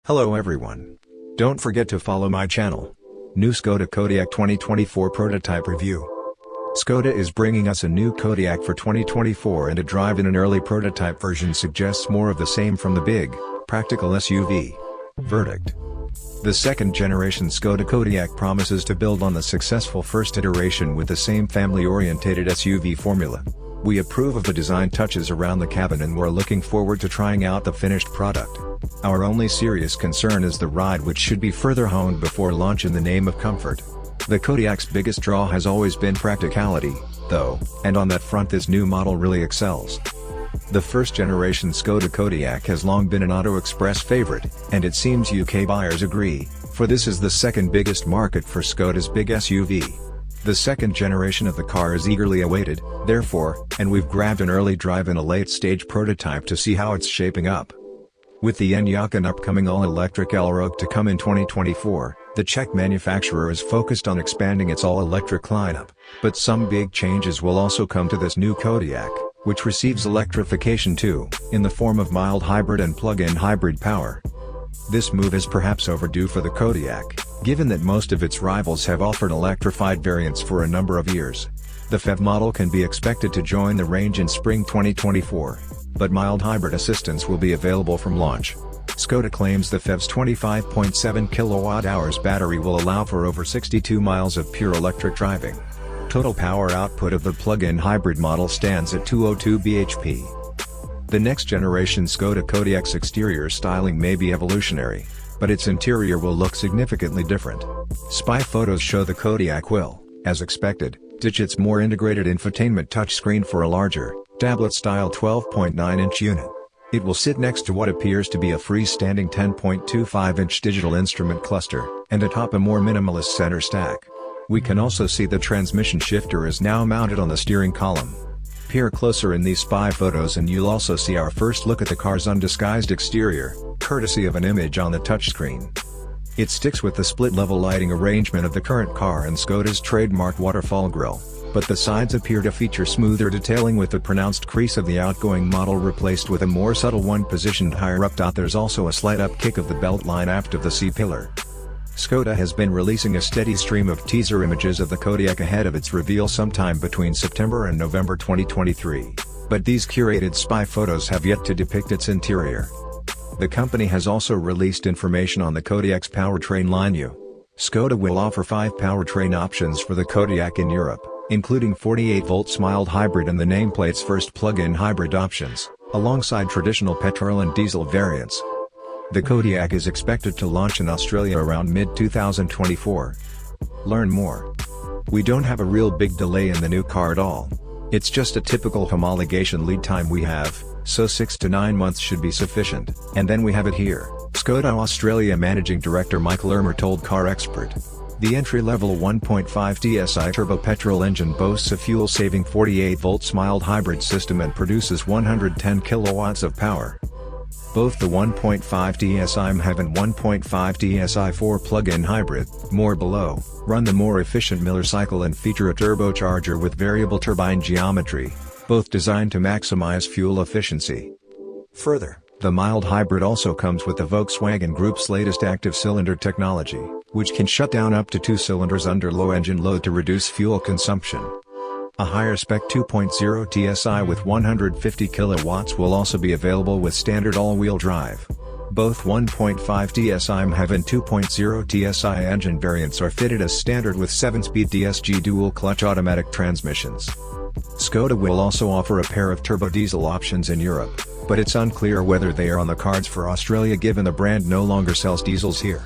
Hello everyone. Don't forget to follow my channel. New Skoda Kodiaq 2024 prototype review. Skoda is bringing us a new Kodiaq for 2024, and a drive in an early prototype version suggests more of the same from the big, practical SUV. Verdict. The second generation Skoda Kodiaq promises to build on the successful first iteration with the same family-orientated SUV formula. We approve of the design touches around the cabin and we're looking forward to trying out the finished product. Our only serious concern is the ride, which should be further honed before launch in the name of comfort. The Kodiaq's biggest draw has always been practicality, though, and on that front this new model really excels. The first generation Skoda Kodiaq has long been an Auto Express favorite, and it seems UK buyers agree, for this is the second biggest market for Skoda's big SUV. The second generation of the car is eagerly awaited, therefore, and we've grabbed an early drive in a late-stage prototype to see how it's shaping up. With the Enyaq and upcoming all-electric Elroq to come in 2024, the Czech manufacturer is focused on expanding its all-electric lineup, but some big changes will also come to this new Kodiaq, which receives electrification too, in the form of mild hybrid and plug-in hybrid power. This move is perhaps overdue for the Kodiaq, given that most of its rivals have offered electrified variants for a number of years. The PHEV model can be expected to join the range in spring 2024, but mild hybrid assistance will be available from launch. Skoda claims the PHEV's 25.7 kWh battery will allow for over 62 miles of pure electric driving. Total power output of the plug-in hybrid model stands at 202 bhp. The next generation Skoda Kodiaq's exterior styling may be evolutionary, but its interior will look significantly different. Spy photos show the Kodiaq will, as expected, ditch its more integrated infotainment touchscreen for a larger, tablet-style 12.9-inch unit. It will sit next to what appears to be a freestanding 10.25-inch digital instrument cluster, and atop a more minimalist center stack. We can also see the transmission shifter is now mounted on the steering column. Peer closer in these spy photos and you'll also see our first look at the car's undisguised exterior, courtesy of an image on the touchscreen. It sticks with the split-level lighting arrangement of the current car and Skoda's trademark waterfall grille, but the sides appear to feature smoother detailing with the pronounced crease of the outgoing model replaced with a more subtle one positioned higher up. There's also a slight upkick of the belt line aft of the C-pillar. Skoda has been releasing a steady stream of teaser images of the Kodiaq ahead of its reveal sometime between September and November 2023, but these curated spy photos have yet to depict its interior. The company has also released information on the Kodiaq's powertrain lineup. Skoda will offer 5 powertrain options for the Kodiaq in Europe, including 48-volt mild hybrid and the nameplate's first plug-in hybrid options, alongside traditional petrol and diesel variants. The Kodiaq is expected to launch in Australia around mid-2024. Learn more. We don't have a real big delay in the new car at all. It's just a typical homologation lead time we have, so 6 to 9 months should be sufficient, and then we have it here, Skoda Australia Managing Director Michael Ermer told Car Expert. The entry-level 1.5 TSI turbo petrol engine boasts a fuel-saving 48-volt mild hybrid system and produces 110 kilowatts of power. Both the 1.5 TSI MHEV and 1.5 TSI4 plug-in hybrid, more below, run the more efficient Miller cycle and feature a turbocharger with variable turbine geometry, both designed to maximize fuel efficiency. Further, the mild hybrid also comes with the Volkswagen Group's latest active cylinder technology, which can shut down up to 2 cylinders under low engine load to reduce fuel consumption. A higher spec 2.0 TSI with 150 kilowatts will also be available with standard all-wheel drive. Both 1.5 TSI MHEV and 2.0 TSI engine variants are fitted as standard with 7-speed DSG dual-clutch automatic transmissions. Skoda will also offer a pair of turbo diesel options in Europe, but it's unclear whether they are on the cards for Australia given the brand no longer sells diesels here.